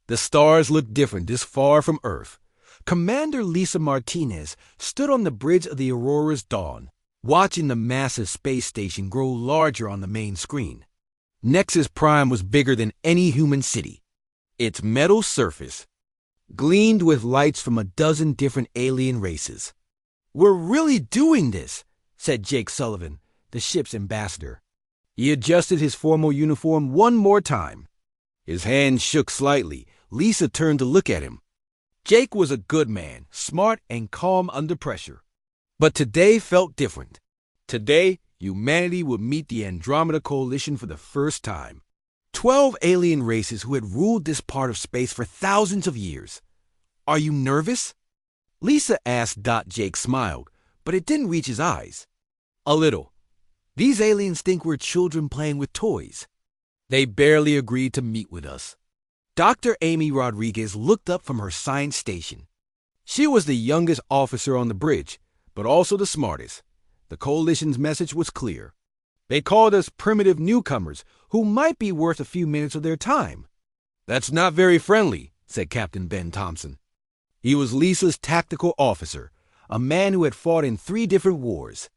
The stars looked different this far from Earth. Commander Lisa Martinez stood on the bridge of the Aurora's dawn, watching the massive space station grow larger on the main screen. Nexus Prime was bigger than any human city. Its metal surface gleamed with lights from a dozen different alien races. "We're really doing this," said Jake Sullivan, the ship's ambassador. He adjusted his formal uniform one more time. His hand shook slightly. Lisa turned to look at him. Jake was a good man, smart and calm under pressure. But today felt different. Today, humanity would meet the Andromeda Coalition for the first time. 12 alien races who had ruled this part of space for thousands of years. "Are you nervous?" Lisa asked. Jake smiled, but it didn't reach his eyes. "A little. These aliens think we're children playing with toys. They barely agreed to meet with us." Dr. Amy Rodriguez looked up from her science station. She was the youngest officer on the bridge, but also the smartest. The Coalition's message was clear. They called us primitive newcomers who might be worth a few minutes of their time. "That's not very friendly," said Captain Ben Thompson. He was Lisa's tactical officer, a man who had fought in 3 different wars.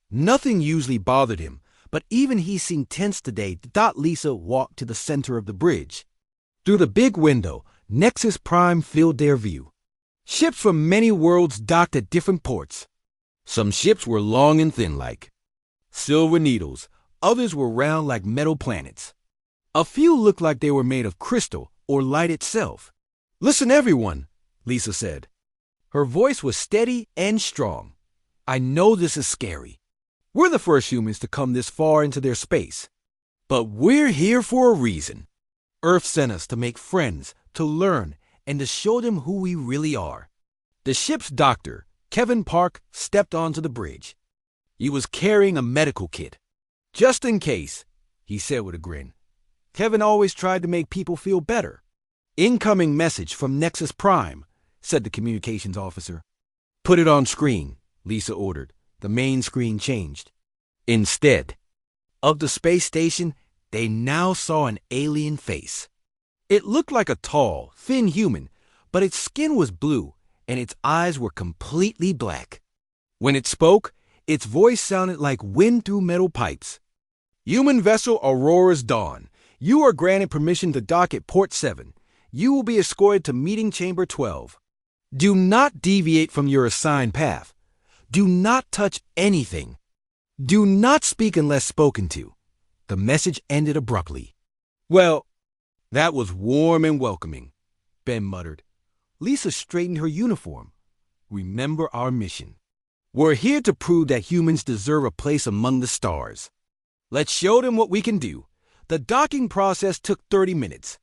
Nothing usually bothered him, but even he seemed tense today. Lisa walked to the center of the bridge. Through the big window, Nexus Prime filled their view. Ships from many worlds docked at different ports. Some ships were long and thin like silver needles, others were round like metal planets. A few looked like they were made of crystal or light itself. "Listen, everyone," Lisa said. Her voice was steady and strong. "I know this is scary. We're the first humans to come this far into their space. But we're here for a reason. Earth sent us to make friends, to learn, and to show them who we really are." The ship's doctor, Kevin Park, stepped onto the bridge. He was carrying a medical kit. "Just in case," he said with a grin. Kevin always tried to make people feel better. "Incoming message from Nexus Prime," said the communications officer. "Put it on screen," Lisa ordered. The main screen changed. Instead of the space station, they now saw an alien face. It looked like a tall, thin human, but its skin was blue and its eyes were completely black. When it spoke, its voice sounded like wind through metal pipes. "Human vessel Aurora's Dawn. You are granted permission to dock at Port 7. You will be escorted to Meeting Chamber 12. Do not deviate from your assigned path. Do not touch anything. Do not speak unless spoken to." The message ended abruptly. "Well, that was warm and welcoming," Ben muttered. Lisa straightened her uniform. "Remember our mission. We're here to prove that humans deserve a place among the stars. Let's show them what we can do." The docking process took 30 minutes.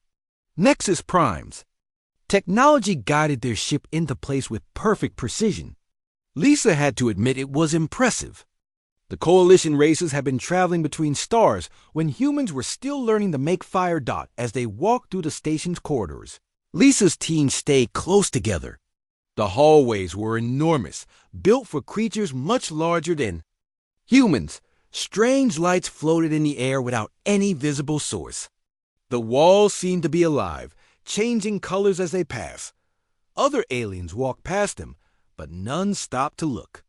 Nexus Primes. Technology guided their ship into place with perfect precision. Lisa had to admit it was impressive. The Coalition races had been traveling between stars when humans were still learning to make fire. As they walked through the station's corridors, Lisa's team stayed close together. The hallways were enormous, built for creatures much larger than humans. Strange lights floated in the air without any visible source. The walls seemed to be alive, changing colors as they passed. Other aliens walked past them, but none stopped to look.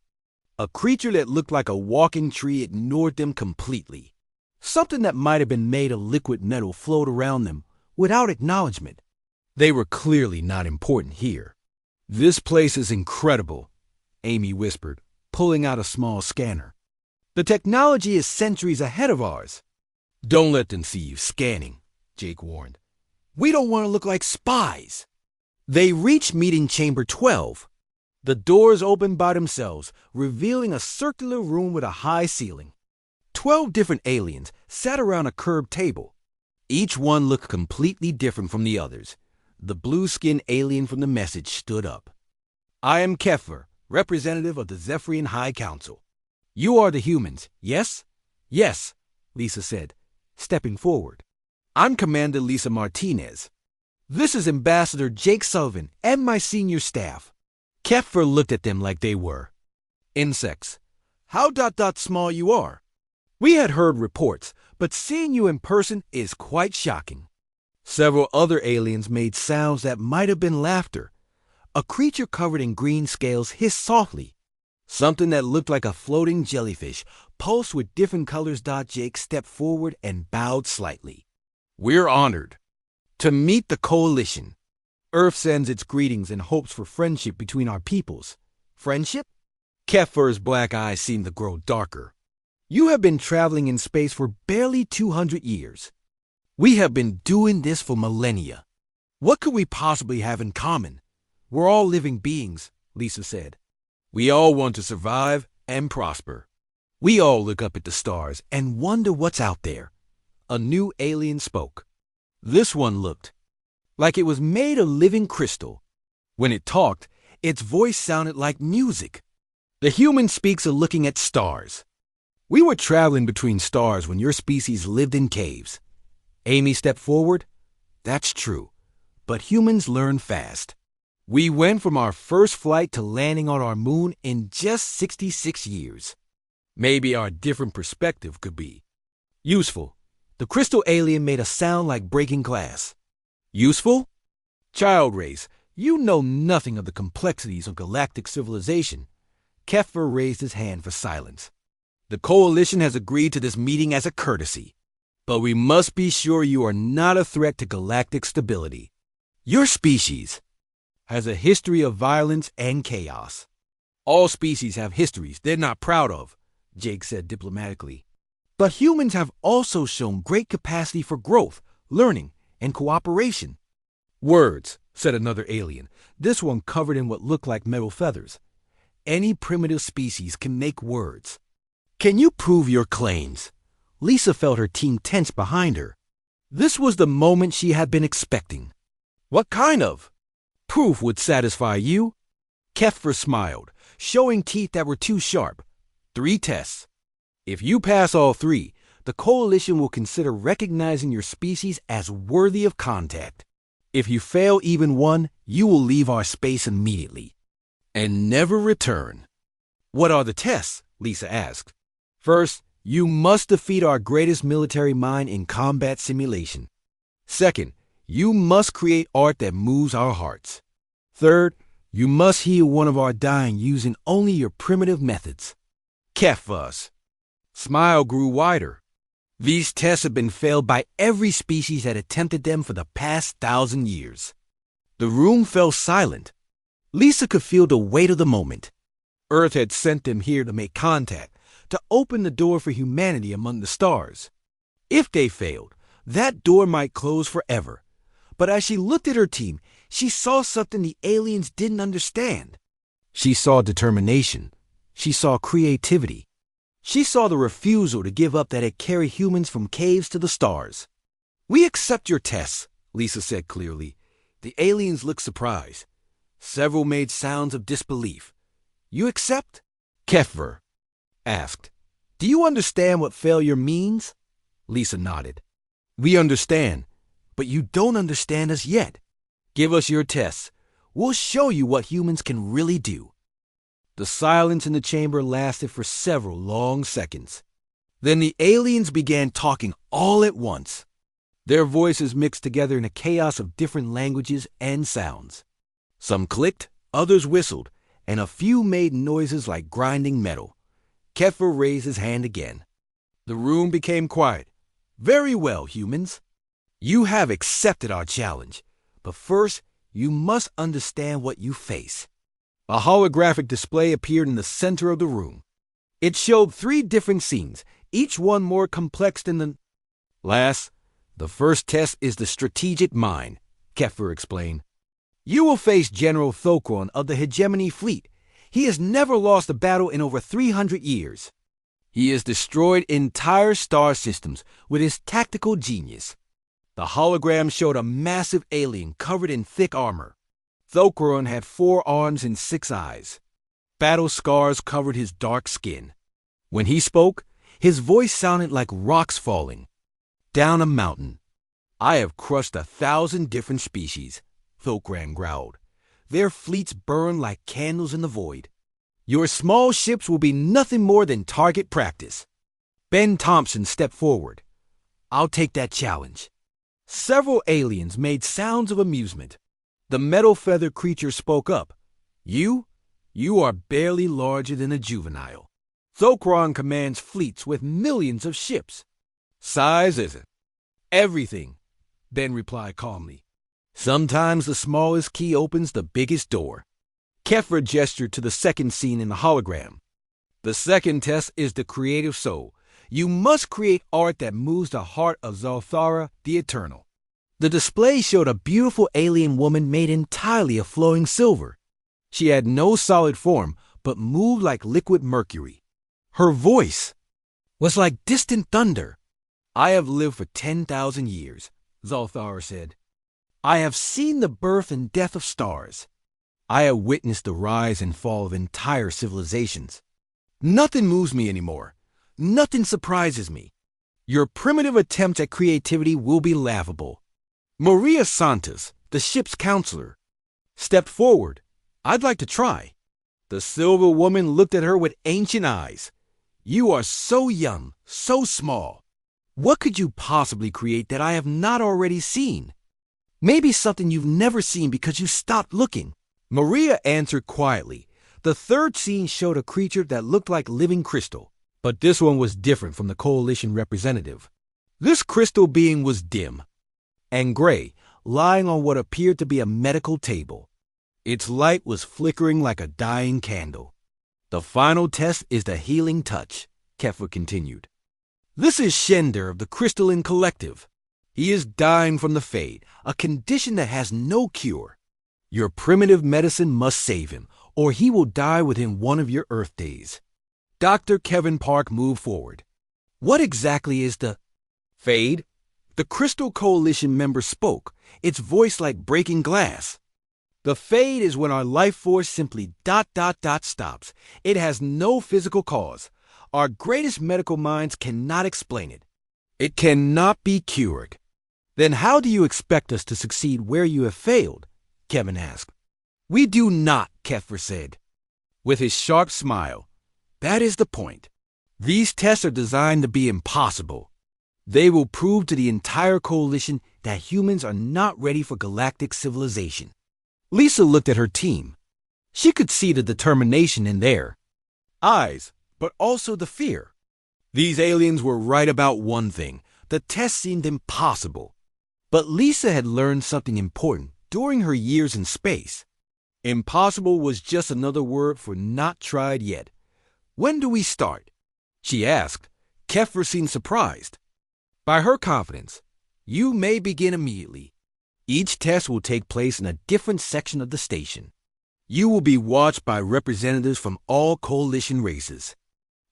A creature that looked like a walking tree ignored them completely. Something that might have been made of liquid metal flowed around them without acknowledgement. They were clearly not important here. "This place is incredible," Amy whispered, pulling out a small scanner. "The technology is centuries ahead of ours." "Don't let them see you scanning," Jake warned. "We don't want to look like spies." They reached Meeting Chamber 12. The doors opened by themselves, revealing a circular room with a high ceiling. 12 different aliens sat around a curved table. Each one looked completely different from the others. The blue-skinned alien from the message stood up. "I am Kepler, representative of the Zephyrian High Council. You are the humans, yes?" "Yes," Lisa said, stepping forward. "I'm Commander Lisa Martinez. This is Ambassador Jake Sullivan and my senior staff." Kepler looked at them like they were insects. "How small you are. We had heard reports, but seeing you in person is quite shocking." Several other aliens made sounds that might have been laughter. A creature covered in green scales hissed softly. Something that looked like a floating jellyfish pulsed with different colors. Jake stepped forward and bowed slightly. We're honored to meet the Coalition. Earth sends its greetings and hopes for friendship between our peoples. Friendship? Kefir's black eyes seemed to grow darker. You have been traveling in space for barely 200 years. We have been doing this for millennia. What could we possibly have in common? We're all living beings, Lisa said. We all want to survive and prosper. We all look up at the stars and wonder what's out there. A new alien spoke. This one looked like it was made of living crystal. When it talked, its voice sounded like music. The human speaks of looking at stars. We were traveling between stars when your species lived in caves. Amy stepped forward. That's true, but humans learn fast. We went from our first flight to landing on our moon in just 66 years. Maybe our different perspective could be useful. The crystal alien made a sound like breaking glass. Useful? Child race, you know nothing of the complexities of galactic civilization. Kefir raised his hand for silence. The Coalition has agreed to this meeting as a courtesy. But we must be sure you are not a threat to galactic stability. Your species has a history of violence and chaos. All species have histories they're not proud of, Jake said diplomatically. But humans have also shown great capacity for growth, learning, and cooperation. Words, said another alien, this one covered in what looked like metal feathers. Any primitive species can make words. Can you prove your claims? Lisa felt her team tense behind her. This was the moment she had been expecting. What kind of proof would satisfy you? Kefir smiled, showing teeth that were too sharp. 3 tests. If you pass all 3, the Coalition will consider recognizing your species as worthy of contact. If you fail even one, you will leave our space immediately and never return. What are the tests? Lisa asked. First, you must defeat our greatest military mind in combat simulation. Second, you must create art that moves our hearts. Third, you must heal one of our dying using only your primitive methods. Kefir's smile grew wider. These tests have been failed by every species that attempted them for the past 1,000 years. The room fell silent. Lisa could feel the weight of the moment. Earth had sent them here to make contact, to open the door for humanity among the stars. If they failed, that door might close forever. But as she looked at her team, she saw something the aliens didn't understand. She saw determination. She saw creativity. She saw the refusal to give up that had carried humans from caves to the stars. We accept your tests, Lisa said clearly. The aliens looked surprised. Several made sounds of disbelief. You accept? Kefir asked. Do you understand what failure means? Lisa nodded. We understand, but you don't understand us yet. Give us your tests. We'll show you what humans can really do. The silence in the chamber lasted for several long seconds. Then the aliens began talking all at once. Their voices mixed together in a chaos of different languages and sounds. Some clicked, others whistled, and a few made noises like grinding metal. Kefir raised his hand again. The room became quiet. Very well, humans. You have accepted our challenge, but first you must understand what you face. A holographic display appeared in the center of the room. It showed 3 different scenes, each one more complex than the last. The first test is the strategic mind, Kefir explained. You will face General Thokron of the Hegemony Fleet. He has never lost a battle in over 300 years. He has destroyed entire star systems with his tactical genius. The hologram showed a massive alien covered in thick armor. Thokron had 4 arms and 6 eyes. Battle scars covered his dark skin. When he spoke, his voice sounded like rocks falling down a mountain. I have crushed 1,000 different species, Thokran growled. Their fleets burn like candles in the void. Your small ships will be nothing more than target practice. Ben Thompson stepped forward. I'll take that challenge. Several aliens made sounds of amusement. The metal-feathered creature spoke up. You are barely larger than a juvenile. Zokron commands fleets with millions of ships. Size isn't everything, Ben replied calmly. Sometimes the smallest key opens the biggest door. Kefra gestured to the second scene in the hologram. The second test is the creative soul. You must create art that moves the heart of Zalthara the Eternal. The display showed a beautiful alien woman made entirely of flowing silver. She had no solid form, but moved like liquid mercury. Her voice was like distant thunder. I have lived for 10,000 years, Zalthara said. I have seen the birth and death of stars. I have witnessed the rise and fall of entire civilizations. Nothing moves me anymore. Nothing surprises me. Your primitive attempts at creativity will be laughable. Maria Santos, the ship's counselor, stepped forward. I'd like to try. The silver woman looked at her with ancient eyes. You are so young, so small. What could you possibly create that I have not already seen? Maybe something you've never seen because you stopped looking. Maria answered quietly. The third scene showed a creature that looked like living crystal, but this one was different from the coalition representative. This crystal being was dim and gray, lying on what appeared to be a medical table. Its light was flickering like a dying candle. The final test is the healing touch, Kefra continued. This is Shender of the Crystalline Collective. He is dying from the Fade, a condition that has no cure. Your primitive medicine must save him, or he will die within one of your Earth days. Dr. Kevin Park moved forward. What exactly is the Fade? The Crystal Coalition member spoke, its voice like breaking glass. The Fade is when our life force simply ... stops. It has no physical cause. Our greatest medical minds cannot explain it. It cannot be cured. Then how do you expect us to succeed where you have failed? Kevin asked. We do not, Kefra said, with his sharp smile. That is the point. These tests are designed to be impossible. They will prove to the entire coalition that humans are not ready for galactic civilization. Lisa looked at her team. She could see the determination in their eyes, but also the fear. These aliens were right about one thing. The test seemed impossible. But Lisa had learned something important during her years in space. Impossible was just another word for not tried yet. When do we start? She asked. Kefra seemed surprised. By her confidence, you may begin immediately. Each test will take place in a different section of the station. You will be watched by representatives from all coalition races.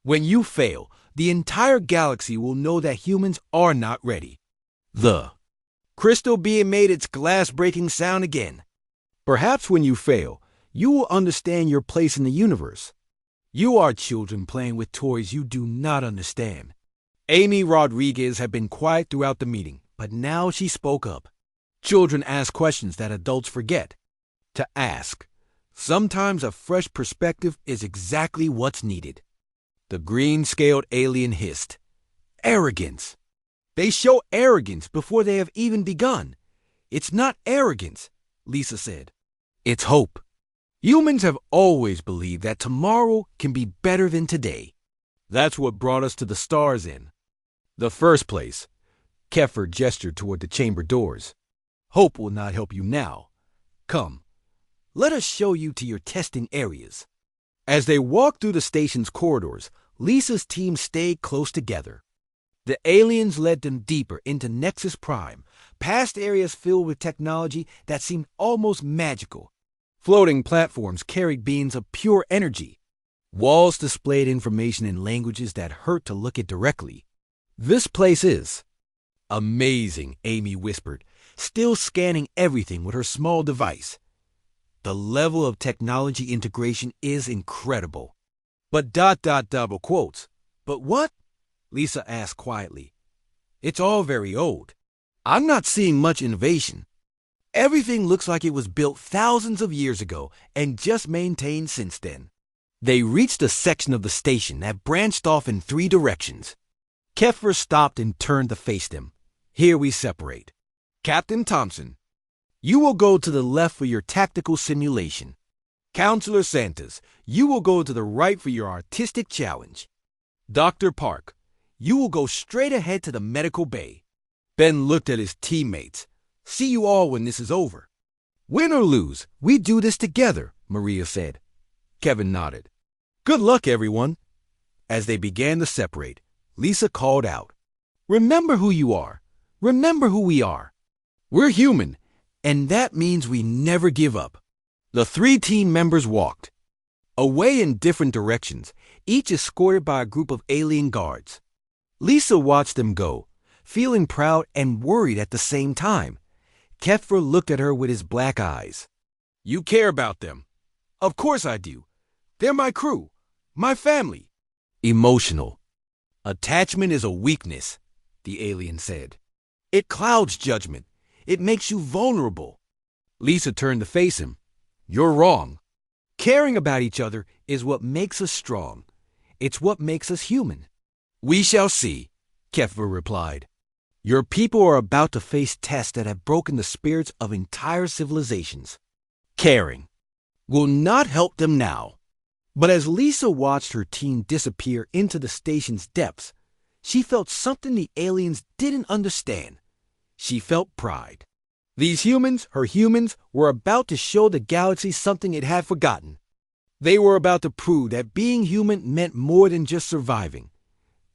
When you fail, the entire galaxy will know that humans are not ready. The crystal being made its glass-breaking sound again. Perhaps when you fail, you will understand your place in the universe. You are children playing with toys you do not understand. Amy Rodriguez had been quiet throughout the meeting, but now she spoke up. Children ask questions that adults forget to ask. Sometimes a fresh perspective is exactly what's needed. The green-scaled alien hissed. Arrogance. They show arrogance before they have even begun. It's not arrogance, Lisa said. It's hope. Humans have always believed that tomorrow can be better than today. That's what brought us to the stars in the first place. Kefra gestured toward the chamber doors. Hope will not help you now. Come, let us show you to your testing areas. As they walked through the station's corridors, Lisa's team stayed close together. The aliens led them deeper into Nexus Prime, past areas filled with technology that seemed almost magical. Floating platforms carried beams of pure energy. Walls displayed information in languages that hurt to look at directly. This place is amazing, Amy whispered, still scanning everything with her small device. The level of technology integration is incredible. But ... double quotes. But what? Lisa asked quietly. It's all very old. I'm not seeing much innovation. Everything looks like it was built thousands of years ago and just maintained since then. They reached a section of the station that branched off in 3 directions. Kefra stopped and turned to face them. Here we separate. Captain Thompson, you will go to the left for your tactical simulation. Counselor Santos, you will go to the right for your artistic challenge. Dr. Park, you will go straight ahead to the medical bay. Ben looked at his teammates. See you all when this is over. Win or lose, we do this together, Maria said. Kevin nodded. Good luck, everyone. As they began to separate, Lisa called out, Remember who you are. Remember who we are. We're human, and that means we never give up. The 3 team members walked away in different directions, each escorted by a group of alien guards. Lisa watched them go, feeling proud and worried at the same time. Keffer looked at her with his black eyes. You care about them. Of course I do. They're my crew, my family. Emotional. Attachment is a weakness, the alien said. It clouds judgment. It makes you vulnerable. Lisa turned to face him. You're wrong. Caring about each other is what makes us strong. It's what makes us human. We shall see, Keffer replied. Your people are about to face tests that have broken the spirits of entire civilizations. Caring will not help them now. But as Lisa watched her team disappear into the station's depths, she felt something the aliens didn't understand. She felt pride. These humans, her humans, were about to show the galaxy something it had forgotten. They were about to prove that being human meant more than just surviving.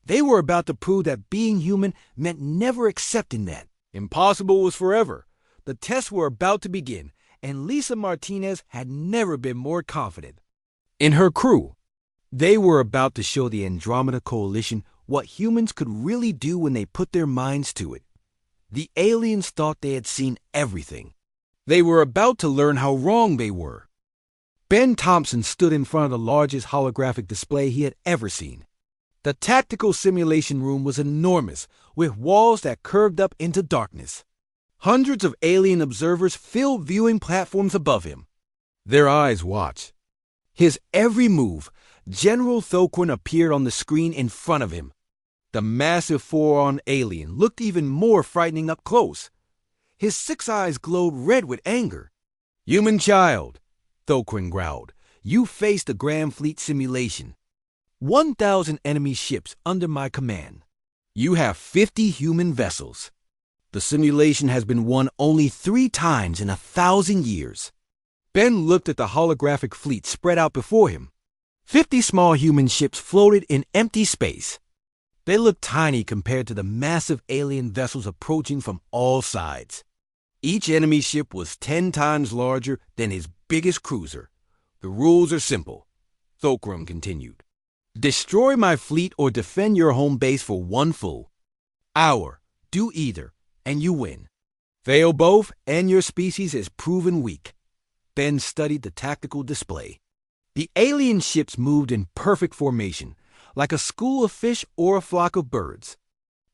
They were about to prove that being human meant never accepting that. Impossible was forever. The tests were about to begin, and Lisa Martinez had never been more confident. In her crew, they were about to show the Andromeda Coalition what humans could really do when they put their minds to it. The aliens thought they had seen everything. They were about to learn how wrong they were. Ben Thompson stood in front of the largest holographic display he had ever seen. The tactical simulation room was enormous, with walls that curved up into darkness. Hundreds of alien observers filled viewing platforms above him. Their eyes watched. His every move, General Thoquin appeared on the screen in front of him. The massive 4-armed alien looked even more frightening up close. His 6 eyes glowed red with anger. Human child, Thoquin growled, you face the Grand Fleet simulation. 1,000 enemy ships under my command. You have 50 human vessels. The simulation has been won only 3 times in 1,000 years. Ben looked at the holographic fleet spread out before him. 50 small human ships floated in empty space. They looked tiny compared to the massive alien vessels approaching from all sides. Each enemy ship was 10 times larger than his biggest cruiser. The rules are simple, Thoquin continued. Destroy my fleet or defend your home base for 1 full hour. Do either, and you win. Fail both, and your species is proven weak. Ben studied the tactical display. The alien ships moved in perfect formation, like a school of fish or a flock of birds.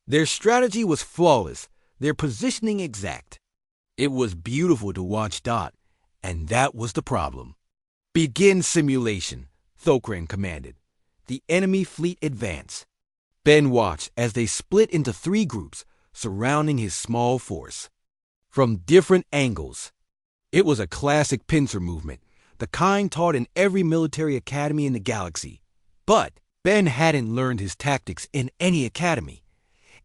Their strategy was flawless, their positioning exact. It was beautiful to watch Dot, and that was the problem. Begin simulation, Thoquin commanded. The enemy fleet advanced. Ben watched as they split into 3 groups, surrounding his small force. From different angles. It was a classic pincer movement, the kind taught in every military academy in the galaxy. But Ben hadn't learned his tactics in any academy.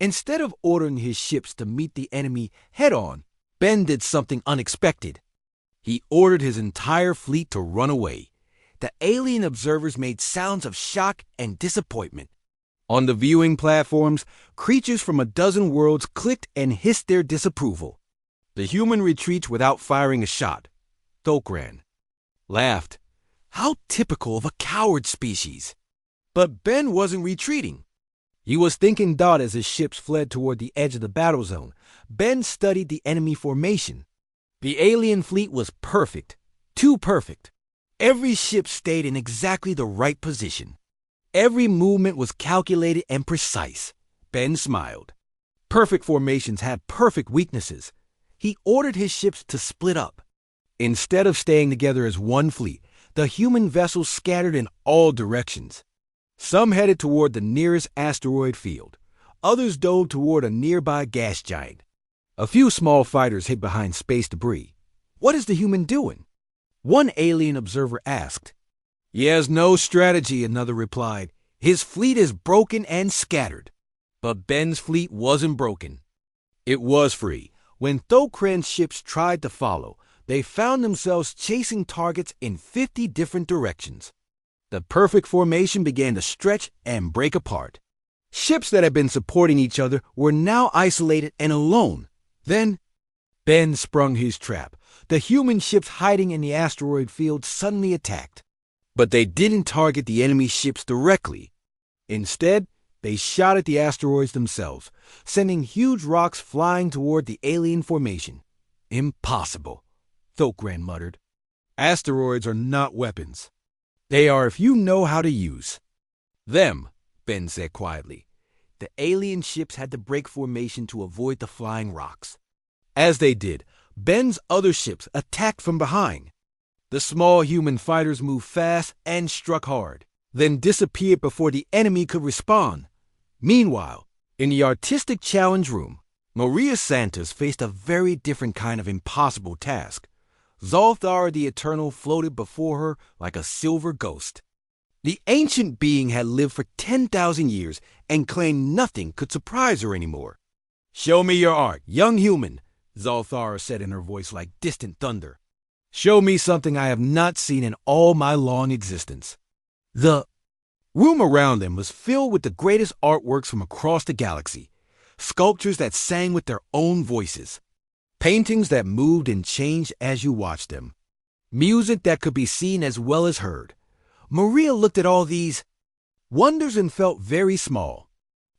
Instead of ordering his ships to meet the enemy head-on, Ben did something unexpected. He ordered his entire fleet to run away. The alien observers made sounds of shock and disappointment. On the viewing platforms, creatures from a dozen worlds clicked and hissed their disapproval. The human retreats without firing a shot. Thoquin laughed. How typical of a coward species. But Ben wasn't retreating. He was thinking Dot as his ships fled toward the edge of the battle zone. Ben studied the enemy formation. The alien fleet was perfect. Too perfect. Every ship stayed in exactly the right position. Every movement was calculated and precise. Ben smiled. Perfect formations had perfect weaknesses. He ordered his ships to split up. Instead of staying together as one fleet, the human vessels scattered in all directions. Some headed toward the nearest asteroid field. Others dove toward a nearby gas giant. A few small fighters hid behind space debris. What is the human doing? One alien observer asked. He has no strategy, another replied. His fleet is broken and scattered. But Ben's fleet wasn't broken. It was free. When Thokran's ships tried to follow, they found themselves chasing targets in 50 different directions. The perfect formation began to stretch and break apart. Ships that had been supporting each other were now isolated and alone. Then, Ben sprung his trap. The human ships hiding in the asteroid field suddenly attacked. But they didn't target the enemy ships directly. Instead, they shot at the asteroids themselves, sending huge rocks flying toward the alien formation. Impossible, Thokran muttered. Asteroids are not weapons. They are if you know how to use them, Ben said quietly. The alien ships had to break formation to avoid the flying rocks. As they did, Ben's other ships attacked from behind. The small human fighters moved fast and struck hard, then disappeared before the enemy could respond. Meanwhile, in the artistic challenge room, Maria Santos faced a very different kind of impossible task. Zolthar the Eternal floated before her like a silver ghost. The ancient being had lived for 10,000 years and claimed nothing could surprise her anymore. Show me your art, young human, Zolthar said in her voice like distant thunder. Show me something I have not seen in all my long existence. The room around them was filled with the greatest artworks from across the galaxy, sculptures that sang with their own voices, paintings that moved and changed as you watched them, music that could be seen as well as heard. Maria looked at all these wonders and felt very small.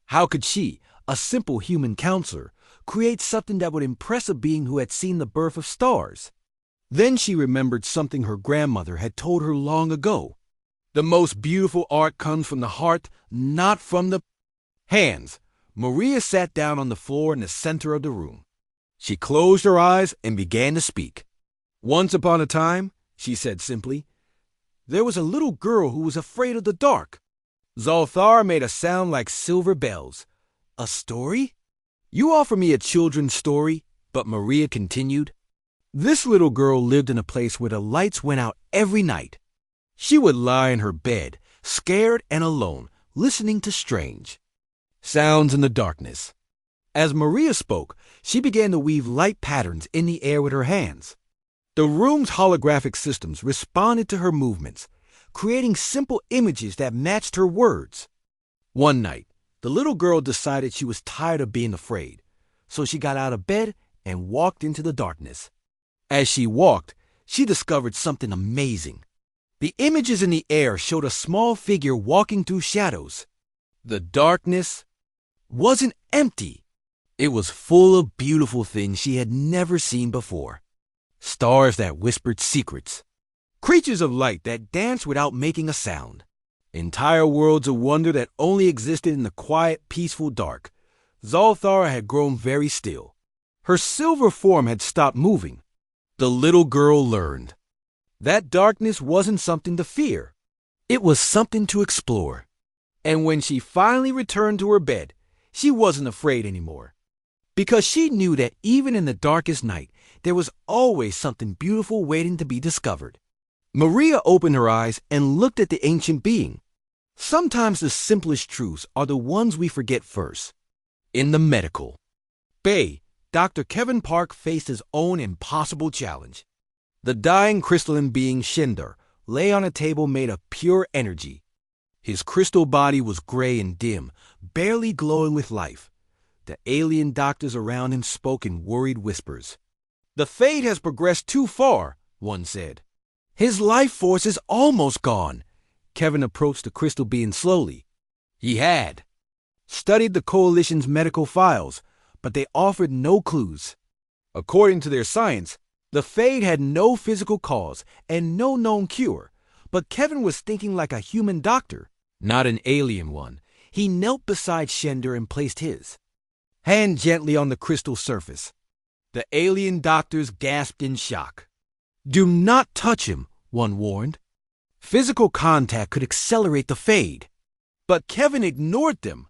How could she, a simple human counselor, create something that would impress a being who had seen the birth of stars? Then she remembered something her grandmother had told her long ago. The most beautiful art comes from the heart, not from the hands. Maria sat down on the floor in the center of the room. She closed her eyes and began to speak. Once upon a time, she said simply, there was a little girl who was afraid of the dark. Zolthar made a sound like silver bells. A story? You offer me a children's story, but Maria continued. This little girl lived in a place where the lights went out every night. She would lie in her bed, scared and alone, listening to strange sounds in the darkness. As Maria spoke, she began to weave light patterns in the air with her hands. The room's holographic systems responded to her movements, creating simple images that matched her words. One night, the little girl decided she was tired of being afraid, so she got out of bed and walked into the darkness. As she walked, she discovered something amazing. The images in the air showed a small figure walking through shadows. The darkness wasn't empty. It was full of beautiful things she had never seen before. Stars that whispered secrets. Creatures of light that danced without making a sound. Entire worlds of wonder that only existed in the quiet, peaceful dark. Zolthar had grown very still. Her silver form had stopped moving. The little girl learned. That darkness wasn't something to fear. It was something to explore. And when she finally returned to her bed, she wasn't afraid anymore. Because she knew that even in the darkest night, there was always something beautiful waiting to be discovered. Maria opened her eyes and looked at the ancient being. Sometimes the simplest truths are the ones we forget first. In the medical bay, Dr. Kevin Park faced his own impossible challenge. The dying crystalline being Shender lay on a table made of pure energy. His crystal body was gray and dim, barely glowing with life. The alien doctors around him spoke in worried whispers. The fate has progressed too far, one said. His life force is almost gone. Kevin approached the crystal being slowly. He had studied the Coalition's medical files, but they offered no clues. According to their science, the fade had no physical cause and no known cure, but Kevin was thinking like a human doctor, not an alien one. He knelt beside Shender and placed his hand gently on the crystal surface. The alien doctors gasped in shock. Do not touch him, one warned. Physical contact could accelerate the fade. But Kevin ignored them.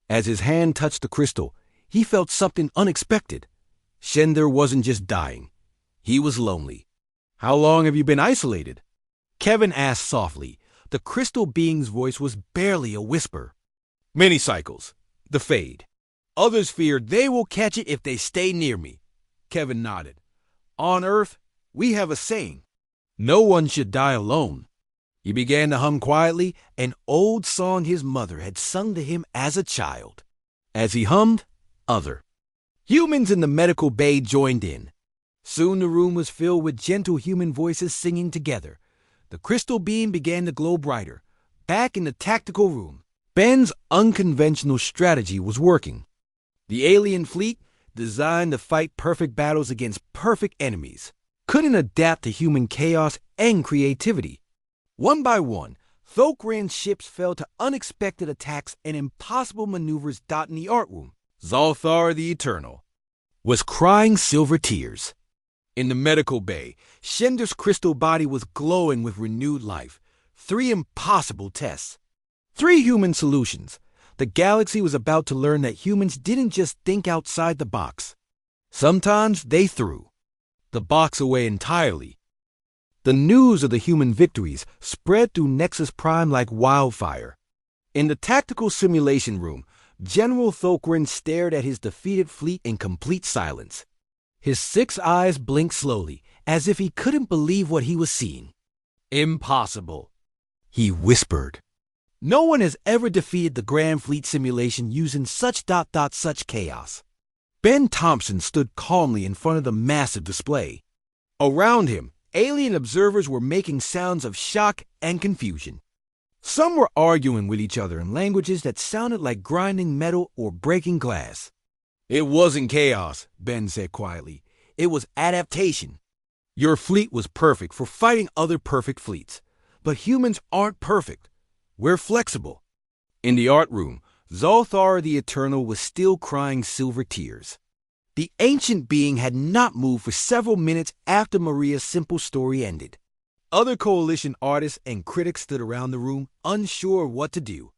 As his hand touched the crystal, he felt something unexpected. Shender wasn't just dying. He was lonely. How long have you been isolated? Kevin asked softly. The crystal being's voice was barely a whisper. Many cycles. The fade. Others fear they will catch it if they stay near me. Kevin nodded. On Earth, we have a saying. No one should die alone. He began to hum quietly, an old song his mother had sung to him as a child. As he hummed, other humans in the medical bay joined in. Soon the room was filled with gentle human voices singing together. The crystal beam began to glow brighter. Back in the tactical room, Ben's unconventional strategy was working. The alien fleet, designed to fight perfect battles against perfect enemies, couldn't adapt to human chaos and creativity. One by one, Thokran's ships fell to unexpected attacks and impossible maneuvers dotting the art room. Zolthar the Eternal was crying silver tears. In the medical bay, Shender's crystal body was glowing with renewed life. 3 impossible tests. 3 human solutions. The galaxy was about to learn that humans didn't just think outside the box. Sometimes they threw the box away entirely. The news of the human victories spread through Nexus Prime like wildfire. In the tactical simulation room, General Thokran stared at his defeated fleet in complete silence. His 6 eyes blinked slowly, as if he couldn't believe what he was seeing. Impossible, he whispered. No one has ever defeated the Grand Fleet simulation using such chaos. Ben Thompson stood calmly in front of the massive display. Around him, alien observers were making sounds of shock and confusion. Some were arguing with each other in languages that sounded like grinding metal or breaking glass. It wasn't chaos, Ben said quietly. It was adaptation. Your fleet was perfect for fighting other perfect fleets. But humans aren't perfect. We're flexible. In the art room, Zolthar the Eternal was still crying silver tears. The ancient being had not moved for several minutes after Maria's simple story ended. Other coalition artists and critics stood around the room, unsure of what to do.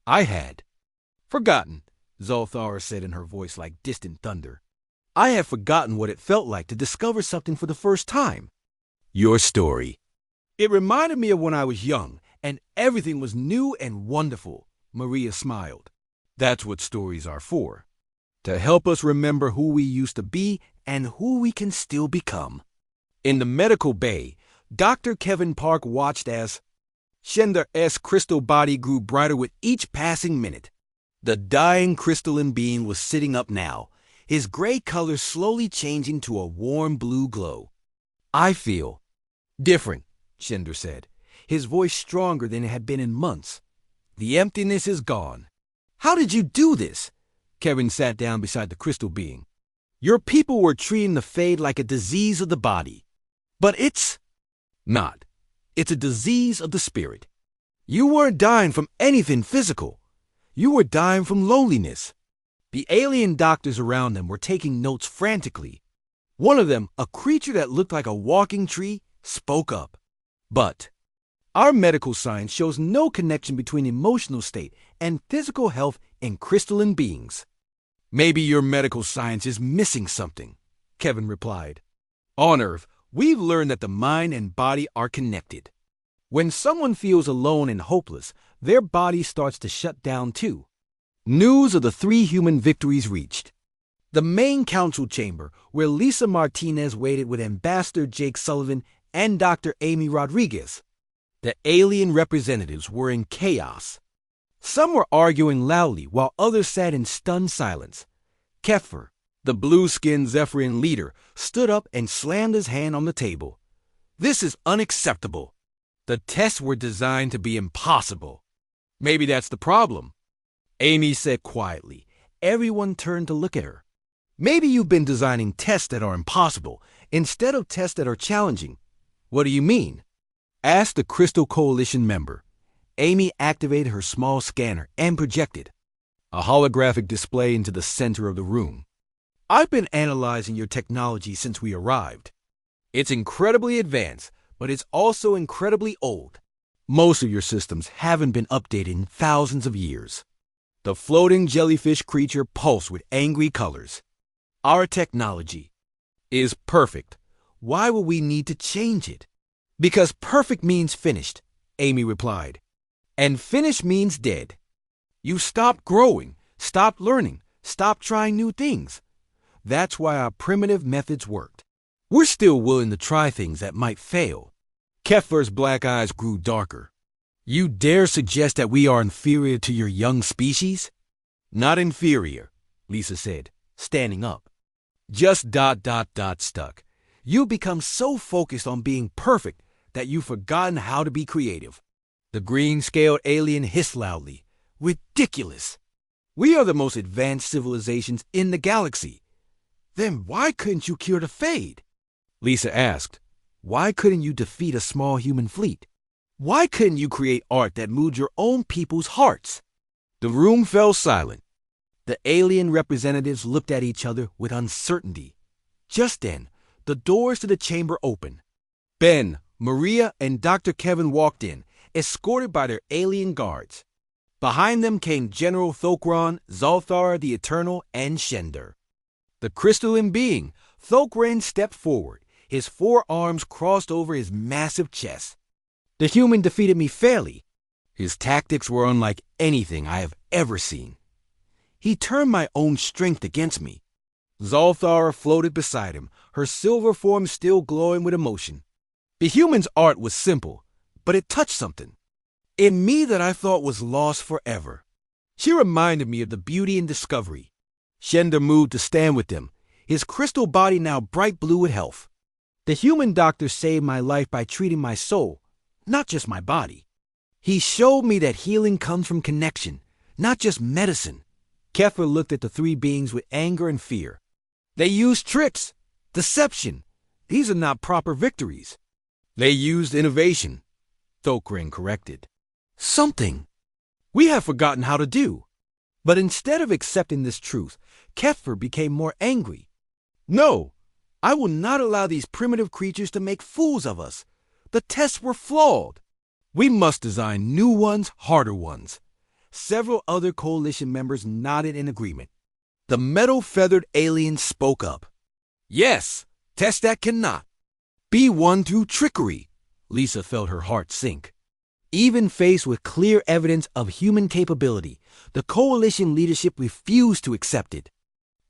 I had forgotten, Zolthar said in her voice like distant thunder. I had forgotten what it felt like to discover something for the first time. Your story. It reminded me of when I was young, and everything was new and wonderful, Maria smiled. That's what stories are for. To help us remember who we used to be and who we can still become. In the medical bay, Dr. Kevin Park watched as Shender's crystal body grew brighter with each passing minute. The dying crystalline being was sitting up now, his gray color slowly changing to a warm blue glow. I feel different, Shender said, his voice stronger than it had been in months. The emptiness is gone. How did you do this? Kevin sat down beside the crystal being. Your people were treating the fade like a disease of the body. But it's not. It's a disease of the spirit. You weren't dying from anything physical. You were dying from loneliness. The alien doctors around them were taking notes frantically. One of them, a creature that looked like a walking tree, spoke up. But our medical science shows no connection between emotional state and physical health in crystalline beings. Maybe your medical science is missing something, Kevin replied. On Earth, we've learned that the mind and body are connected. When someone feels alone and hopeless, their body starts to shut down too. News of the 3 human victories reached the main council chamber, where Lisa Martinez waited with Ambassador Jake Sullivan and Dr. Amy Rodriguez. The alien representatives were in chaos. Some were arguing loudly while others sat in stunned silence. Kepher, the blue-skinned Zephyrian leader, stood up and slammed his hand on the table. This is unacceptable. The tests were designed to be impossible. Maybe that's the problem, Amy said quietly. Everyone turned to look at her. Maybe you've been designing tests that are impossible instead of tests that are challenging. What do you mean? Asked the Crystal Coalition member. Amy activated her small scanner and projected a holographic display into the center of the room. I've been analyzing your technology since we arrived. It's incredibly advanced, but it's also incredibly old. Most of your systems haven't been updated in thousands of years. The floating jellyfish creature pulsed with angry colors. Our technology, Is perfect. Why would we need to change it? Because perfect means finished, Amy replied. And finished means dead. You stop growing, stop learning, stop trying new things. That's why our primitive methods worked. We're still willing to try things that might fail. Kepler's black eyes grew darker. You dare suggest that we are inferior to your young species? Not inferior, Lisa said, standing up. Just ... stuck. You become so focused on being perfect that you've forgotten how to be creative. The green-scaled alien hissed loudly. Ridiculous. We are the most advanced civilizations in the galaxy. Then why couldn't you cure the fade? Lisa asked. Why couldn't you defeat a small human fleet? Why couldn't you create art that moved your own people's hearts? The room fell silent. The alien representatives looked at each other with uncertainty. Just then, the doors to the chamber opened. Ben, Maria, and Dr. Kevin walked in, escorted by their alien guards. Behind them came General Thokron, Zolthar the Eternal, and Shender. The crystalline being, Thokran stepped forward, his forearms crossed over his massive chest. The human defeated me fairly. His tactics were unlike anything I have ever seen. He turned my own strength against me. Zolthar floated beside him, her silver form still glowing with emotion. The human's art was simple, but it touched something in me that I thought was lost forever. She reminded me of the beauty and discovery. Shender moved to stand with them, his crystal body now bright blue with health. The human doctor saved my life by treating my soul, not just my body. He showed me that healing comes from connection, not just medicine. Kepler looked at the three beings with anger and fear. They used tricks, deception. These are not proper victories. They used innovation, Thokran corrected. Something we have forgotten how to do. But instead of accepting this truth, Kepler became more angry. No, I will not allow these primitive creatures to make fools of us. The tests were flawed. We must design new ones, harder ones. Several other coalition members nodded in agreement. The metal-feathered alien spoke up. Yes, tests that cannot be won through trickery. Lisa felt her heart sink. Even faced with clear evidence of human capability, the coalition leadership refused to accept it.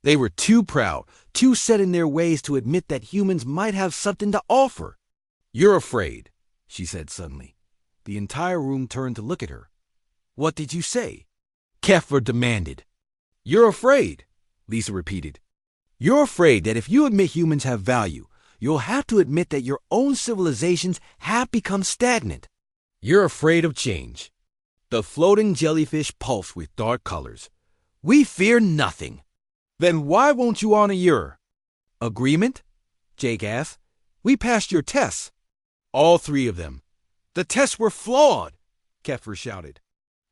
They were too proud, too set in their ways to admit that humans might have something to offer. You're afraid, she said suddenly. The entire room turned to look at her. What did you say? Kepler demanded. You're afraid, Lisa repeated. You're afraid that if you admit humans have value, you'll have to admit that your own civilizations have become stagnant. You're afraid of change. The floating jellyfish pulsed with dark colors. We fear nothing. Then why won't you honor your agreement? Jake asked. We passed your tests. All three of them. The tests were flawed, Kepler shouted.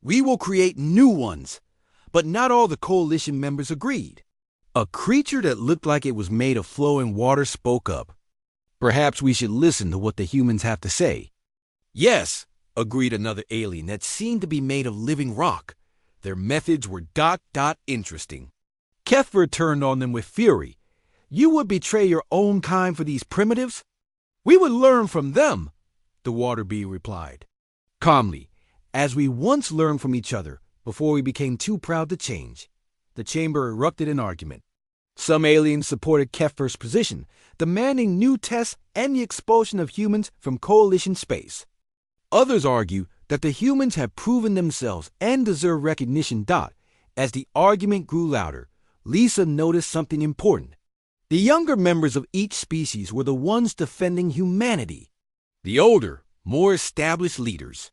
We will create new ones. But not all the coalition members agreed. A creature that looked like it was made of flowing water spoke up. Perhaps we should listen to what the humans have to say. Yes, agreed another alien that seemed to be made of living rock. Their methods were ... interesting. Kepler turned on them with fury. You would betray your own kind for these primitives? We would learn from them, the water bee replied. Calmly, as we once learned from each other before we became too proud to change. The chamber erupted in argument. Some aliens supported Kepler's position, demanding new tests and the expulsion of humans from coalition space. Others argue that the humans have proven themselves and deserve recognition. As the argument grew louder, Lisa noticed something important. The younger members of each species were the ones defending humanity. The older, more established leaders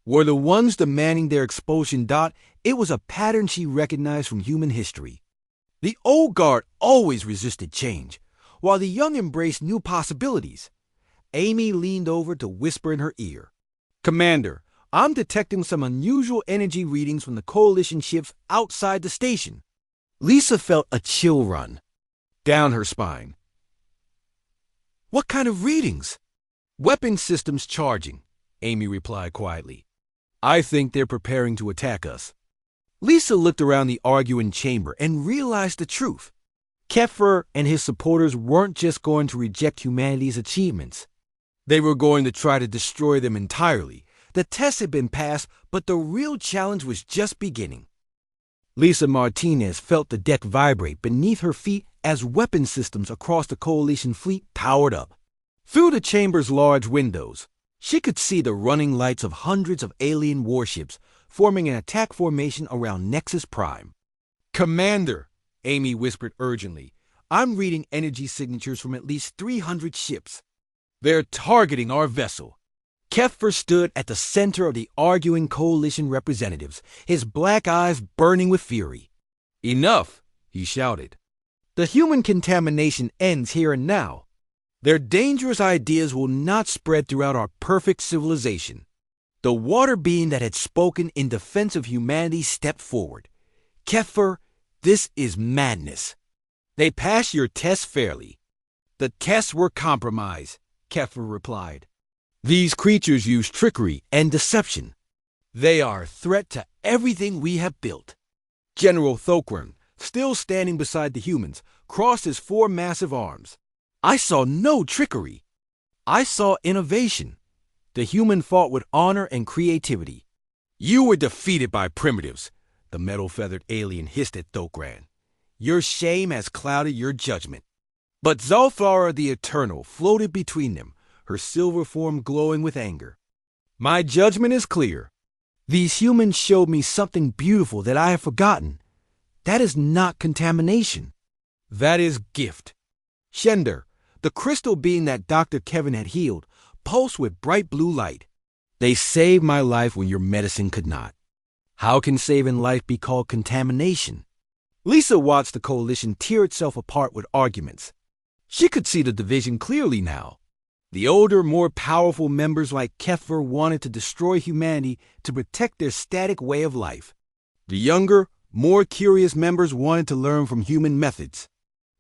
were the ones demanding their expulsion. It was a pattern she recognized from human history. The old guard always resisted change, while the young embraced new possibilities. Amy leaned over to whisper in her ear. Commander, I'm detecting some unusual energy readings from the coalition ships outside the station. Lisa felt a chill run down her spine. What kind of readings? Weapon systems charging, Amy replied quietly. I think they're preparing to attack us. Lisa looked around the arguing chamber and realized the truth. Keffer and his supporters weren't just going to reject humanity's achievements. They were going to try to destroy them entirely. The test had been passed, but the real challenge was just beginning. Lisa Martinez felt the deck vibrate beneath her feet as weapon systems across the Coalition fleet powered up. Through the chamber's large windows, she could see the running lights of hundreds of alien warships forming an attack formation around Nexus Prime. "Commander," Amy whispered urgently, "I'm reading energy signatures from at least 300 ships. They're targeting our vessel." Keffer stood at the center of the arguing Coalition representatives, his black eyes burning with fury. "Enough," he shouted. "The human contamination ends here and now. Their dangerous ideas will not spread throughout our perfect civilization." The water being that had spoken in defense of humanity stepped forward. "Keffer, this is madness. They passed your tests fairly." "The tests were compromised," Keffer replied. "These creatures use trickery and deception. They are a threat to everything we have built." General Thokran, still standing beside the humans, crossed his four massive arms. "I saw no trickery. I saw innovation. The human fought with honor and creativity." "You were defeated by primitives," the metal-feathered alien hissed at Thokran. "Your shame has clouded your judgment." But Zalthara the Eternal floated between them, her silver form glowing with anger. "My judgment is clear. These humans showed me something beautiful that I have forgotten. That is not contamination. That is gift. Shender, the crystal being that Dr. Kevin had healed, pulsed with bright blue light. They saved my life when your medicine could not. How can saving life be called contamination?" Lisa watched the Coalition tear itself apart with arguments. She could see the division clearly now. The older, more powerful members like Keffer wanted to destroy humanity to protect their static way of life. The younger, more curious members wanted to learn from human methods.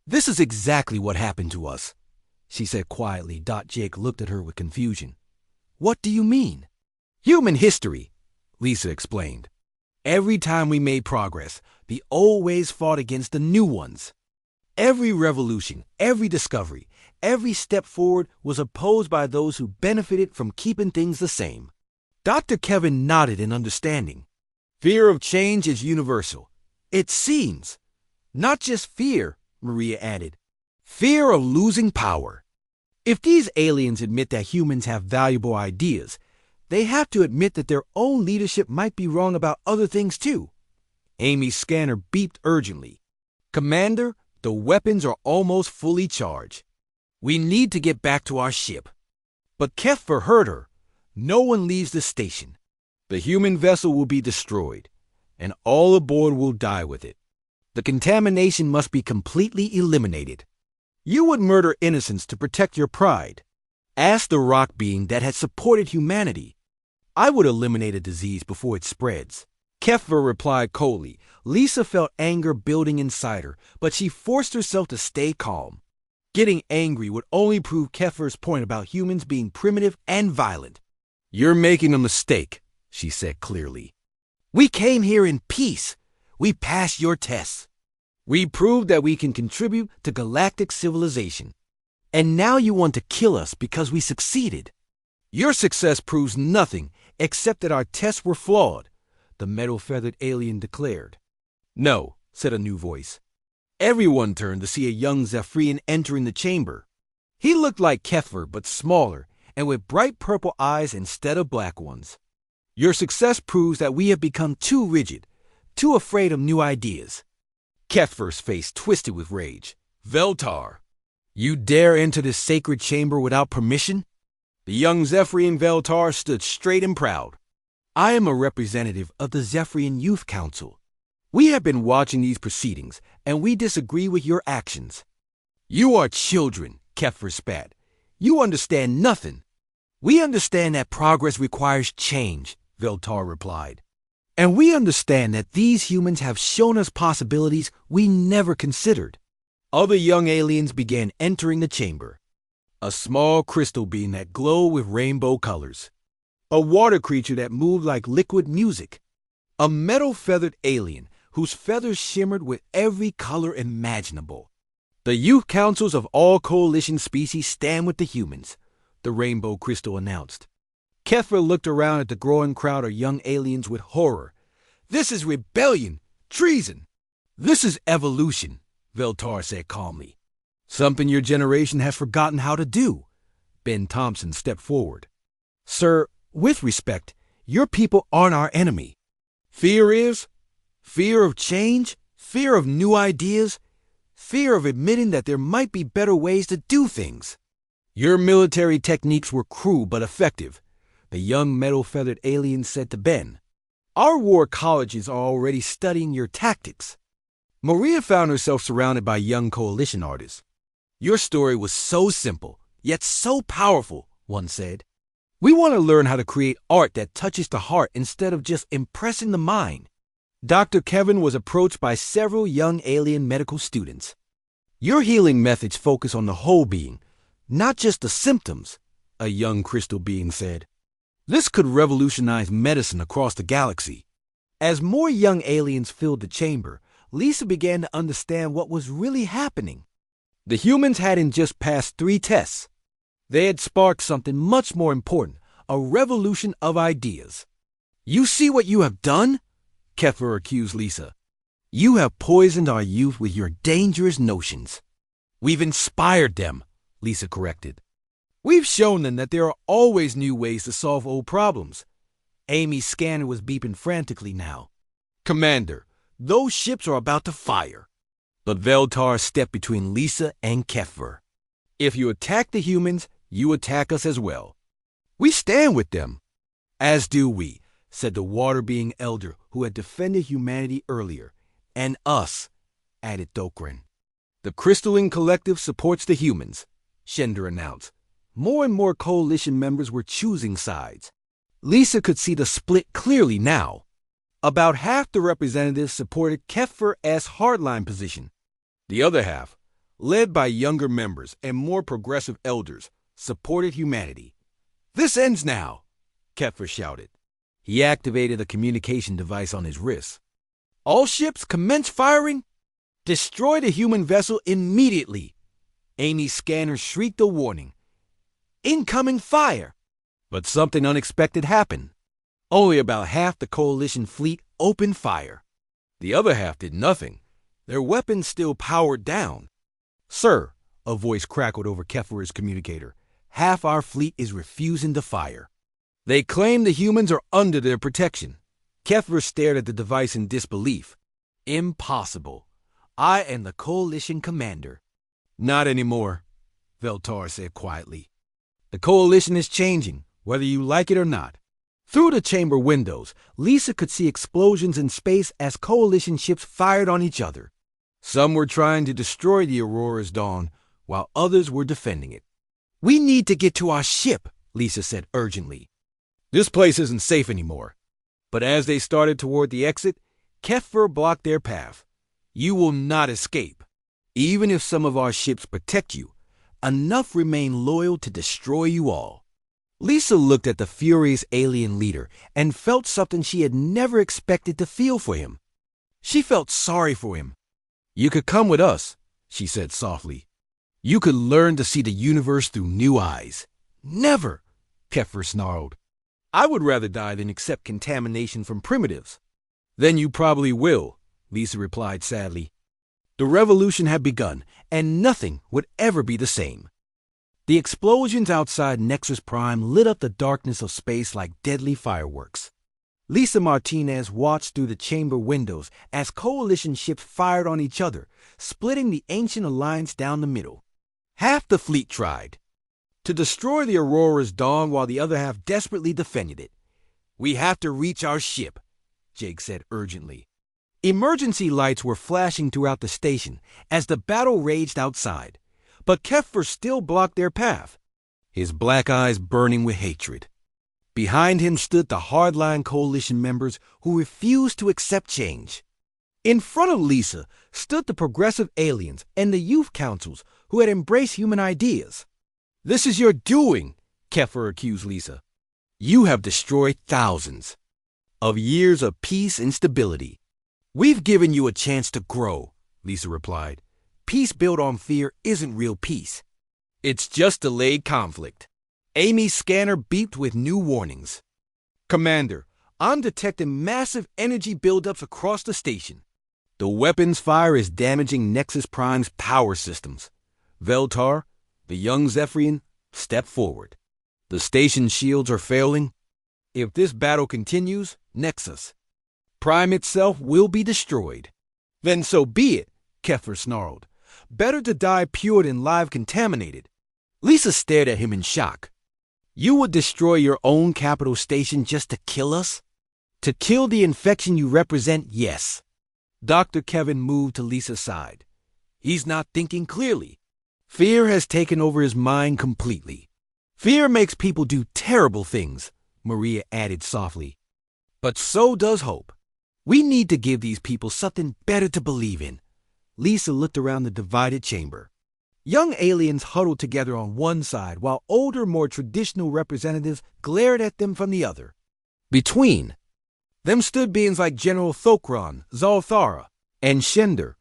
"This is exactly what happened to us," she said quietly. Jake looked at her with confusion. "What do you mean?" "Human history," Lisa explained. "Every time we made progress, the old ways fought against the new ones. Every revolution, every discovery, every step forward was opposed by those who benefited from keeping things the same." Dr. Kevin nodded in understanding. "Fear of change is universal. It seems. Not just fear," Maria added. "Fear of losing power. If these aliens admit that humans have valuable ideas, they have to admit that their own leadership might be wrong about other things too." Amy's scanner beeped urgently. "Commander, the weapons are almost fully charged. We need to get back to our ship." But Keffer heard her. "No one leaves the station. The human vessel will be destroyed, and all aboard will die with it. The contamination must be completely eliminated. You would murder innocents to protect your pride. Ask the rock being that had supported humanity. I would eliminate a disease before it spreads." Keffer replied coldly. Lisa felt anger building inside her, but she forced herself to stay calm. Getting angry would only prove Keffer's point about humans being primitive and violent. "You're making a mistake," she said clearly. "We came here in peace. We passed your tests. We proved that we can contribute to galactic civilization. And now you want to kill us because we succeeded. Your success proves nothing except that our tests were flawed," the metal-feathered alien declared. "No," said a new voice. Everyone turned to see a young Zephyrian entering the chamber. He looked like Keffer, but smaller, and with bright purple eyes instead of black ones. "Your success proves that we have become too rigid, too afraid of new ideas." Keffer's face twisted with rage. "Veltar, you dare enter this sacred chamber without permission?" The young Zephyrian Veltar stood straight and proud. "I am a representative of the Zephyrian Youth Council. We have been watching these proceedings, and we disagree with your actions." "You are children," Keffer spat. "You understand nothing." "We understand that progress requires change," Veltar replied. "And we understand that these humans have shown us possibilities we never considered." Other young aliens began entering the chamber. A small crystal being that glowed with rainbow colors. A water creature that moved like liquid music. A metal-feathered alien whose feathers shimmered with every color imaginable. The youth councils of all coalition species stand with the humans, the rainbow crystal announced. Kefir looked around at the growing crowd of young aliens with horror. This is rebellion, treason. This is evolution, Veltar said calmly. Something your generation has forgotten how to do. Ben Thompson stepped forward. Sir, with respect, your people aren't our enemy. Fear is? Fear of change? Fear of new ideas? Fear of admitting that there might be better ways to do things. Your military techniques were cruel but effective, the young metal-feathered alien said to Ben. Our war colleges are already studying your tactics. Maria found herself surrounded by young coalition artists. Your story was so simple, yet so powerful, one said. We want to learn how to create art that touches the heart instead of just impressing the mind. Dr. Kevin was approached by several young alien medical students. Your healing methods focus on the whole being, not just the symptoms, a young crystal being said. This could revolutionize medicine across the galaxy. As more young aliens filled the chamber, Lisa began to understand what was really happening. The humans hadn't just passed 3 tests. They had sparked something much more important, a revolution of ideas. You see what you have done? Kefir accused Lisa. You have poisoned our youth with your dangerous notions. We've inspired them, Lisa corrected. We've shown them that there are always new ways to solve old problems. Amy's scanner was beeping frantically now. Commander, those ships are about to fire. But Veltar stepped between Lisa and Kefir. If you attack the humans, you attack us as well. We stand with them. As do we, said the water-being elder who had defended humanity earlier. And us, added Dokrin. The Crystalline Collective supports the humans, Shender announced. More and more coalition members were choosing sides. Lisa could see the split clearly now. About half the representatives supported Kefir's hardline position. The other half, led by younger members and more progressive elders, supported humanity. This ends now, Kefir shouted. He activated a communication device on his wrist. All ships commence firing. Destroy the human vessel immediately. Amy's scanner shrieked a warning. Incoming fire! But something unexpected happened. Only about half the coalition fleet opened fire. The other half did nothing. Their weapons still powered down. Sir, a voice crackled over Kefir's communicator, half our fleet is refusing to fire. They claim the humans are under their protection. Kefir stared at the device in disbelief. Impossible. I am the coalition commander. Not anymore, Veltar said quietly. The coalition is changing, whether you like it or not. Through the chamber windows, Lisa could see explosions in space as coalition ships fired on each other. Some were trying to destroy the Aurora's dawn, while others were defending it. We need to get to our ship, Lisa said urgently. This place isn't safe anymore. But as they started toward the exit, Kefir blocked their path. You will not escape. Even if some of our ships protect you, enough remain loyal to destroy you all. Lisa looked at the furious alien leader and felt something she had never expected to feel for him. She felt sorry for him. You could come with us, she said softly. You could learn to see the universe through new eyes. Never, Kefir snarled. I would rather die than accept contamination from primitives. Then you probably will, Lisa replied sadly. The revolution had begun, and nothing would ever be the same. The explosions outside Nexus Prime lit up the darkness of space like deadly fireworks. Lisa Martinez watched through the chamber windows as coalition ships fired on each other, splitting the ancient alliance down the middle. Half the fleet tried to destroy the Aurora's dawn while the other half desperately defended it. We have to reach our ship, Jake said urgently. Emergency lights were flashing throughout the station as the battle raged outside, but Kefir still blocked their path, his black eyes burning with hatred. Behind him stood the hardline coalition members who refused to accept change. In front of Lisa stood the progressive aliens and the youth councils who had embraced human ideas. This is your doing, Kefir accused Lisa. You have destroyed thousands of years of peace and stability. We've given you a chance to grow, Lisa replied. peace built on fear isn't real peace. It's just delayed conflict. Amy's scanner beeped with new warnings. Commander, I'm detecting massive energy buildups across the station. The weapons fire is damaging Nexus Prime's power systems. Veltar, the young Zephyrian, step forward. The station's shields are failing. If this battle continues, Nexus Prime itself will be destroyed. Then so be it, Kefir snarled. Better to die pure than live contaminated. Lisa stared at him in shock. You would destroy your own capital station just to kill us? To kill the infection you represent, yes. Dr. Kevin moved to Lisa's side. He's not thinking clearly. Fear has taken over his mind completely. Fear makes people do terrible things, Maria added softly. But so does hope. We need to give these people something better to believe in. Lisa looked around the divided chamber. Young aliens huddled together on one side, while older, more traditional representatives glared at them from the other. Between them stood beings like General Thokron, Zalthara, and Shender,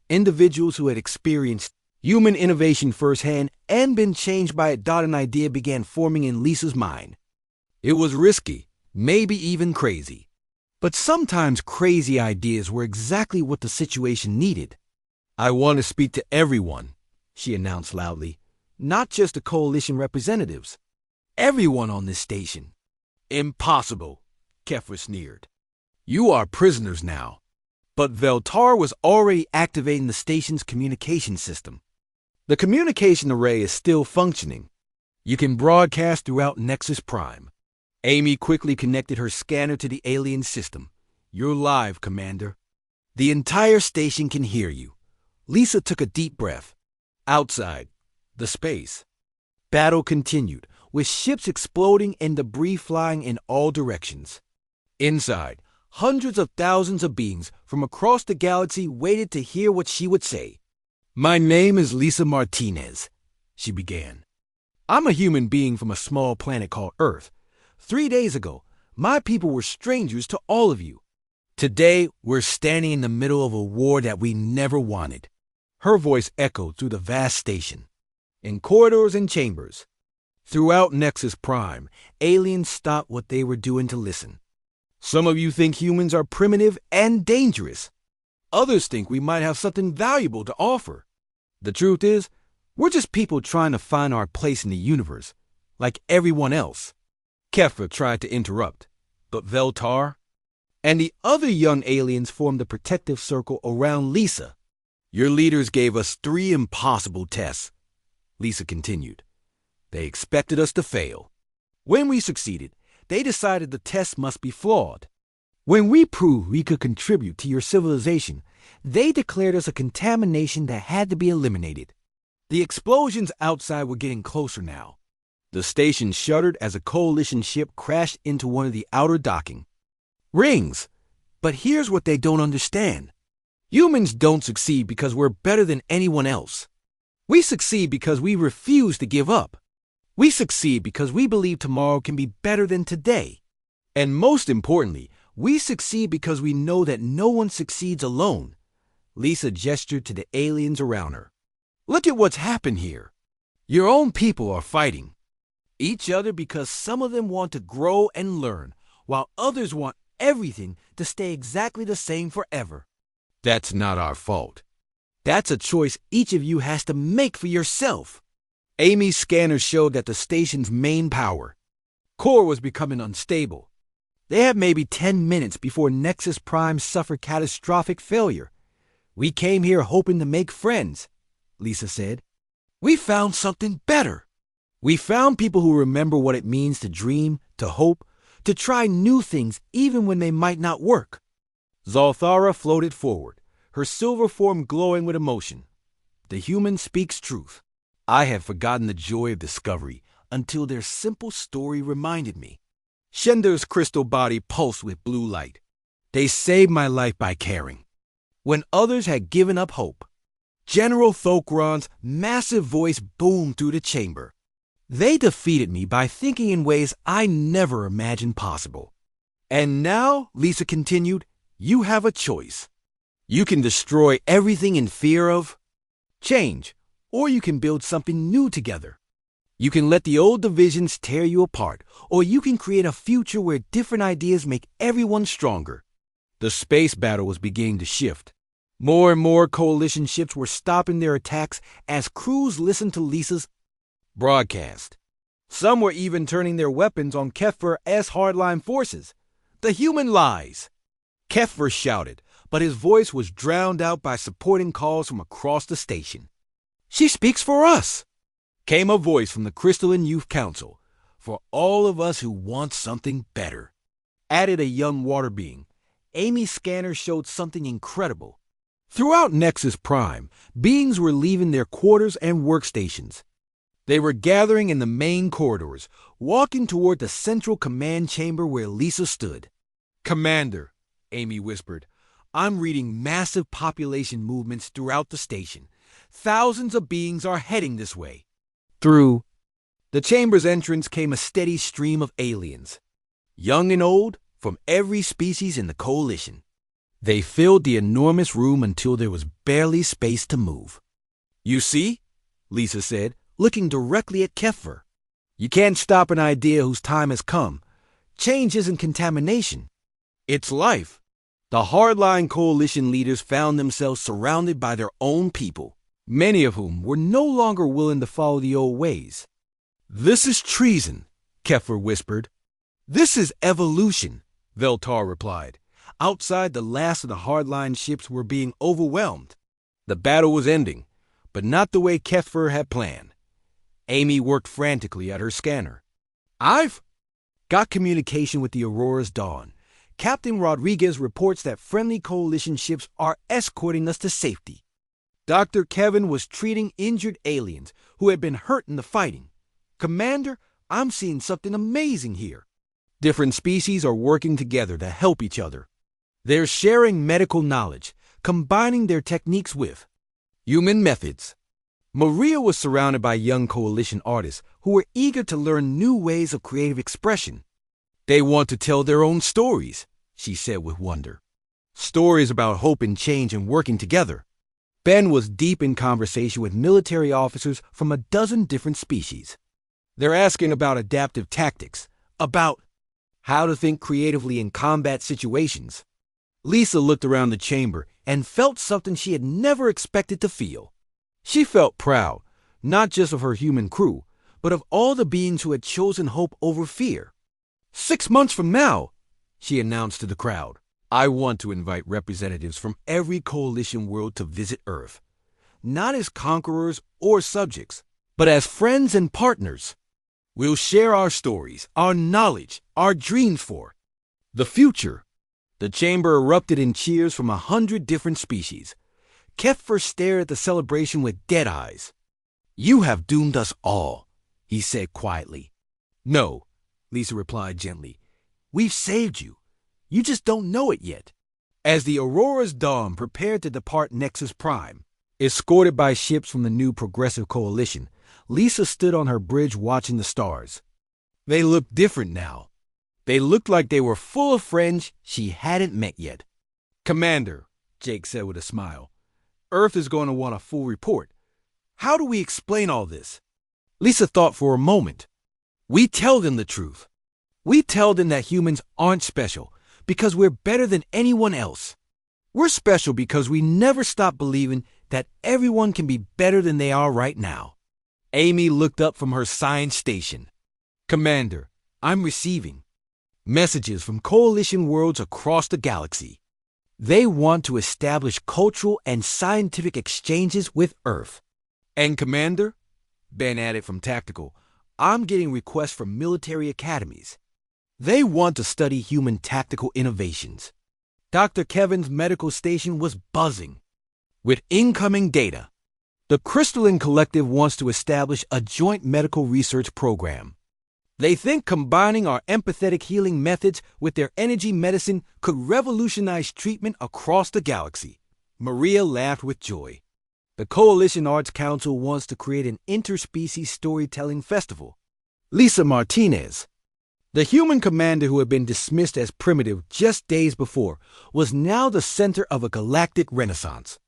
individuals who had experienced human innovation firsthand and been changed by it. An idea began forming in Lisa's mind. It was risky, maybe even crazy. But sometimes crazy ideas were exactly what the situation needed. I want to speak to everyone, she announced loudly. Not just the coalition representatives. Everyone on this station. Impossible, Kefir sneered. You are prisoners now. But Veltar was already activating the station's communication system. The communication array is still functioning. You can broadcast throughout Nexus Prime. Amy quickly connected her scanner to the alien system. You're live, Commander. The entire station can hear you. Lisa took a deep breath. Outside, the space. Battle continued, with ships exploding and debris flying in all directions. Inside, hundreds of thousands of beings from across the galaxy waited to hear what she would say. My name is Lisa Martinez, she began. I'm a human being from a small planet called Earth. 3 days ago, my people were strangers to all of you. Today, we're standing in the middle of a war that we never wanted. Her voice echoed through the vast station. In corridors and chambers. Throughout Nexus Prime, aliens stopped what they were doing to listen. Some of you think humans are primitive and dangerous. Others think we might have something valuable to offer. The truth is, we're just people trying to find our place in the universe, like everyone else. Kefir tried to interrupt, but Veltar and the other young aliens formed a protective circle around Lisa. Your leaders gave us 3 impossible tests, Lisa continued. They expected us to fail. When we succeeded, they decided the tests must be flawed. When we proved we could contribute to your civilization, they declared us a contamination that had to be eliminated. The explosions outside were getting closer now. The station shuddered as a coalition ship crashed into one of the outer docking rings. But here's what they don't understand. Humans don't succeed because we're better than anyone else. We succeed because we refuse to give up. We succeed because we believe tomorrow can be better than today. And most importantly, we succeed because we know that no one succeeds alone. Lisa gestured to the aliens around her. Look at what's happened here. Your own people are fighting each other because some of them want to grow and learn, while others want everything to stay exactly the same forever. That's not our fault. That's a choice each of you has to make for yourself. Amy's scanner showed that the station's main power core was becoming unstable. They had maybe 10 minutes before Nexus Prime suffered catastrophic failure. We came here hoping to make friends, Lisa said. We found something better. We found people who remember what it means to dream, to hope, to try new things even when they might not work. Zalthara floated forward, her silver form glowing with emotion. The human speaks truth. I had forgotten the joy of discovery until their simple story reminded me. Shender's crystal body pulsed with blue light. They saved my life by caring. When others had given up hope, General Thokron's massive voice boomed through the chamber. They defeated me by thinking in ways I never imagined possible. And now, Lisa continued, you have a choice. You can destroy everything in fear of change, or you can build something new together. You can let the old divisions tear you apart, or you can create a future where different ideas make everyone stronger. The space battle was beginning to shift. More and more coalition ships were stopping their attacks as crews listened to Lisa's broadcast. Some were even turning their weapons on Kefir's hardline forces. The human lies! Kefir shouted, but his voice was drowned out by supporting calls from across the station. "She speaks for us!" came a voice from the Crystalline Youth Council. "For all of us who want something better," added a young water being. Amy's scanner showed something incredible. Throughout Nexus Prime, beings were leaving their quarters and workstations. They were gathering in the main corridors, walking toward the central command chamber where Lisa stood. "Commander," Amy whispered, "I'm reading massive population movements throughout the station. Thousands of beings are heading this way." Through the chamber's entrance came a steady stream of aliens, young and old, from every species in the coalition. They filled the enormous room until there was barely space to move. "You see," Lisa said, looking directly at Kefir. "You can't stop an idea whose time has come. Change isn't contamination. It's life." The hardline coalition leaders found themselves surrounded by their own people, many of whom were no longer willing to follow the old ways. "This is treason," Kefir whispered. "This is evolution," Veltar replied. Outside, the last of the hardline ships were being overwhelmed. The battle was ending, but not the way Kefir had planned. Amy worked frantically at her scanner. "I've got communication with the Aurora's Dawn. Captain Rodriguez reports that friendly coalition ships are escorting us to safety. Dr. Kevin was treating injured aliens who had been hurt in the fighting. Commander, I'm seeing something amazing here. Different species are working together to help each other. They're sharing medical knowledge, combining their techniques with human methods." Maria was surrounded by young coalition artists who were eager to learn new ways of creative expression. "They want to tell their own stories," she said with wonder. "Stories about hope and change and working together." Ben was deep in conversation with military officers from a dozen different species. They're asking about adaptive tactics, about how to think creatively in combat situations. Lisa looked around the chamber and felt something she had never expected to feel. She felt proud, not just of her human crew, but of all the beings who had chosen hope over fear. 6 months from now," she announced to the crowd, "I want to invite representatives from every coalition world to visit Earth, not as conquerors or subjects, but as friends and partners. We'll share our stories, our knowledge, our dreams for the future." The chamber erupted in cheers from 100 different species. Kefir stared at the celebration with dead eyes. "You have doomed us all," he said quietly. "No," Lisa replied gently. "We've saved you. You just don't know it yet." As the Aurora's Dawn prepared to depart Nexus Prime, escorted by ships from the new Progressive Coalition, Lisa stood on her bridge watching the stars. They looked different now. They looked like they were full of friends she hadn't met yet. "Commander," Jake said with a smile, "Earth is going to want a full report. How do we explain all this?" Lisa thought for a moment. "We tell them the truth. We tell them that humans aren't special because we're better than anyone else. We're special because we never stop believing that everyone can be better than they are right now." Amy looked up from her science station. "Commander, I'm receiving messages from coalition worlds across the galaxy. They want to establish cultural and scientific exchanges with Earth." "And Commander," Ben added from Tactical, "I'm getting requests from military academies. They want to study human tactical innovations." Dr. Kevin's medical station was buzzing with incoming data. The Crystalline Collective wants to establish a joint medical research program. They think combining our empathetic healing methods with their energy medicine could revolutionize treatment across the galaxy. Maria laughed with joy. The Coalition Arts Council wants to create an interspecies storytelling festival. Lisa Martinez, the human commander who had been dismissed as primitive just days before, was now the center of a galactic renaissance.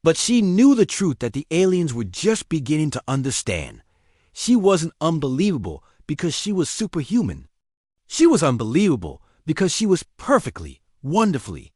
But she knew the truth that the aliens were just beginning to understand. She wasn't unbelievable because she was superhuman. She was unbelievable because she was perfectly, wonderfully,